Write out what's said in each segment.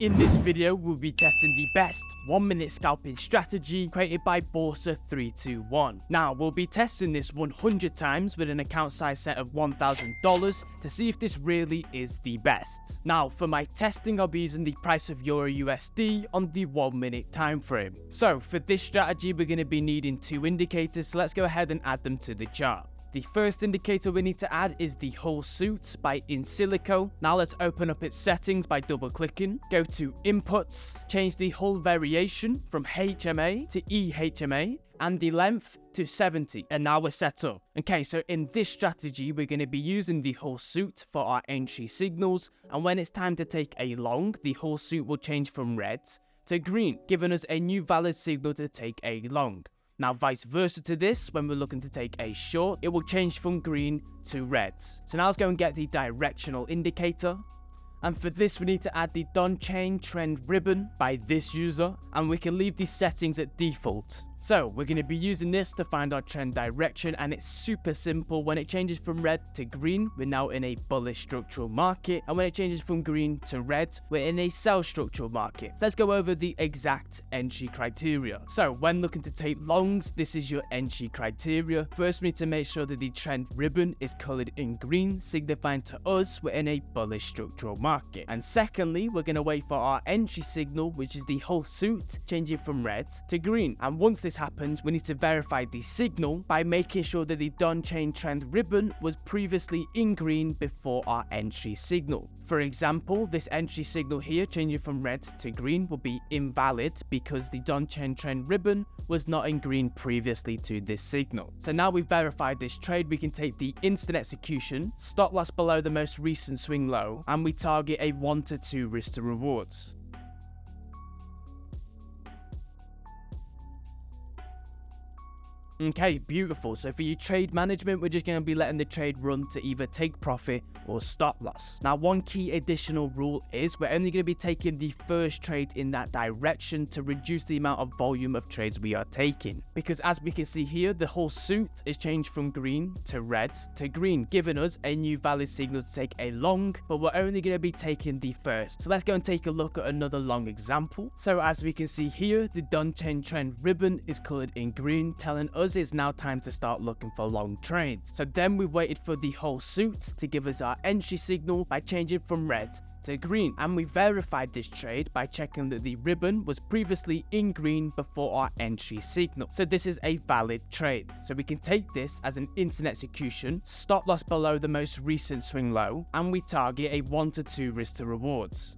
In this video, we'll be testing the best 1-minute scalping strategy created by Borsa321. Now, we'll be testing this 100 times with an account size set of $1,000 to see if this really is the best. Now, for my testing, I'll be using the price of Euro USD on the 1-minute time frame. So, for this strategy, we're going to be needing two indicators, so let's go ahead and add them to the chart. The first indicator we need to add is the whole suit by In Silico. Now let's open up its settings by double clicking. Go to inputs, change the hull variation from HMA to EHMA and the length to 70, and now we're set up. Okay, so in this strategy we're going to be using the whole suit for our entry signals, and when it's time to take a long, the whole suit will change from red to green, giving us a new valid signal to take a long. Now vice versa to this, when we're looking to take a short, it will change from green to red. So now let's go and get the directional indicator. And for this we need to add the on-chain trend ribbon by this user, and we can leave the settings at default. So we're going to be using this to find our trend direction, and it's super simple. When it changes from red to green, we're now in a bullish structural market, and when it changes from green to red, we're in a sell structural market. So let's go over the exact entry criteria. So when looking to take longs, this is your entry criteria. First, we need to make sure that the trend ribbon is colored in green, signifying to us we're in a bullish structural market. And secondly, we're going to wait for our entry signal, which is the whole suit, changing from red to green. And once this happens, we need to verify the signal by making sure that the on-chain trend ribbon was previously in green before our entry signal. For example, this entry signal here changing from red to green will be invalid because the on-chain trend ribbon was not in green previously to this signal. So now we've verified this trade, we can take the instant execution, stop loss below the most recent swing low, and we target a 1 to 2 risk to rewards. Okay, beautiful. So for your trade management, we're just going to be letting the trade run to either take profit or stop loss. Now, one key additional rule is we're only going to be taking the first trade in that direction to reduce the amount of volume of trades we are taking. Because as we can see here, the whole suit is changed from green to red to green, giving us a new valid signal to take a long, but we're only going to be taking the first. So let's go and take a look at another long example. So as we can see here, the on-chain trend ribbon is colored in green, telling us it's now time to start looking for long trades. So then we waited for the whole suit to give us our entry signal by changing from red to green, and we verified this trade by checking that the ribbon was previously in green before our entry signal. So this is a valid trade. So we can take this as an instant execution, stop loss below the most recent swing low, and we target a 1 to 2 risk to rewards.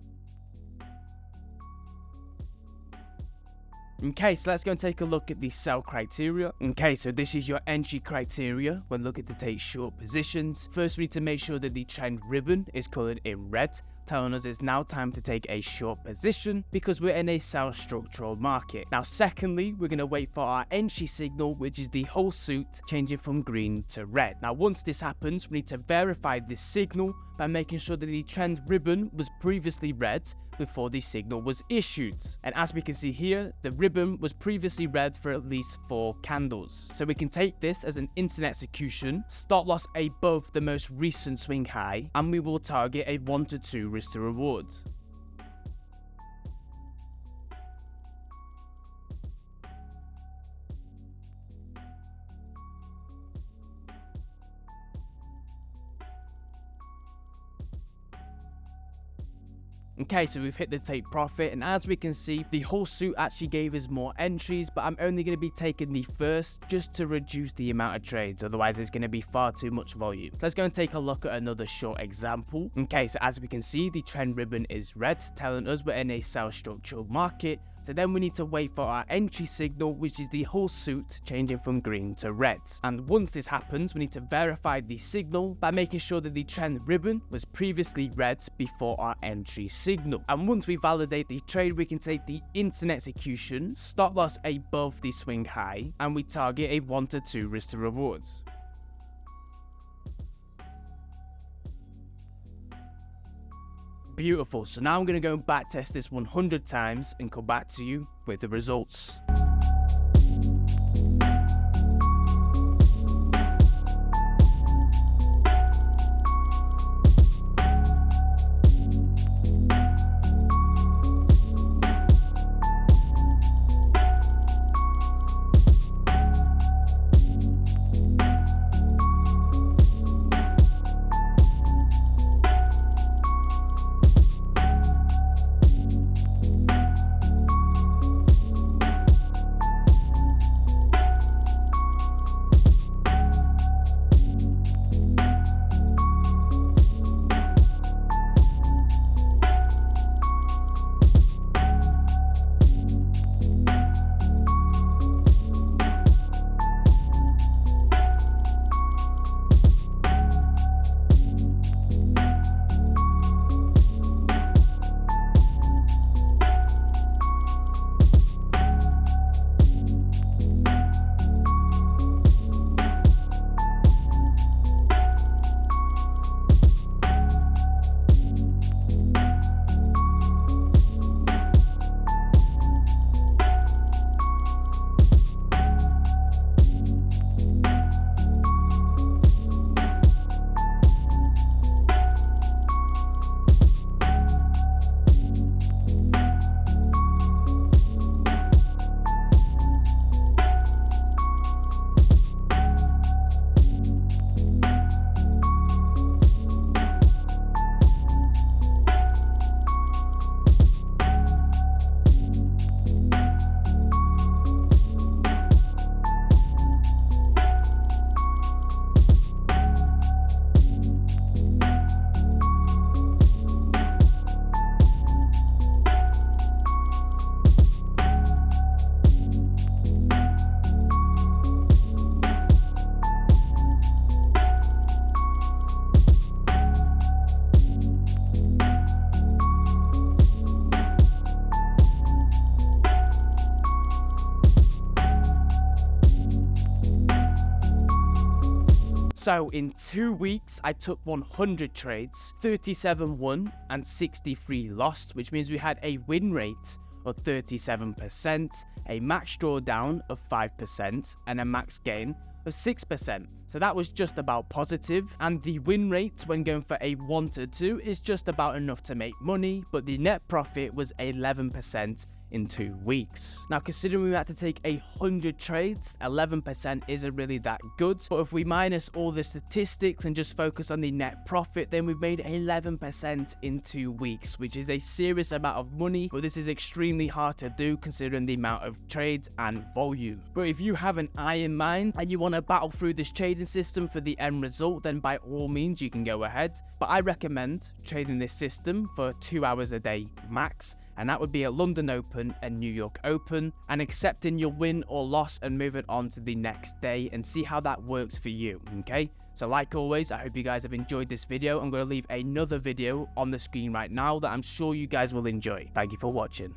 Okay, so let's go and take a look at the sell criteria. Okay, so this is your entry criteria when looking to take short positions. First, we need to make sure that the trend ribbon is colored in red, telling us it's now time to take a short position because we're in a sell structural market. Now, secondly, we're going to wait for our entry signal, which is the whole suit changing from green to red. Now, once this happens, we need to verify this signal by making sure that the trend ribbon was previously red before the signal was issued. And as we can see here, the ribbon was previously red for at least 4 candles. So we can take this as an instant execution, stop loss above the most recent swing high, and we will target a 1 to 2 risk to reward. Okay, so we've hit the take profit, and as we can see, the whole suit actually gave us more entries, but I'm only going to be taking the first just to reduce the amount of trades, otherwise there's going to be far too much volume. So let's go and take a look at another short example. Okay, so as we can see, the trend ribbon is red, telling us we're in a sell structural market. So then we need to wait for our entry signal, which is the whole suit changing from green to red. And once this happens, we need to verify the signal by making sure that the trend ribbon was previously red before our entry signal. And once we validate the trade, we can take the instant execution, stop loss above the swing high, and we target a 1 to 2 risk to rewards. Beautiful. So now I'm going to go and back test this 100 times and come back to you with the results. So in 2 weeks, I took 100 trades, 37 won and 63 lost, which means we had a win rate of 37%, a max drawdown of 5%, and a max gain of 6%. So that was just about positive, and the win rate when going for a 1 to 2 is just about enough to make money, but the net profit was 11% in 2 weeks. Now, considering we had to take 100 trades, 11% isn't really that good, but if we minus all the statistics and just focus on the net profit, then we've made 11% in 2 weeks, which is a serious amount of money, but this is extremely hard to do considering the amount of trades and volume. But if you have an eye in mind and you want to battle through this trading system for the end result, then by all means you can go ahead, but I recommend trading this system for 2 hours a day max, and that would be at London Open and New York Open, and accepting your win or loss and moving on to the next day and see how that works for you, okay? So like always, I hope you guys have enjoyed this video. I'm going to leave another video on the screen right now that I'm sure you guys will enjoy. Thank you for watching.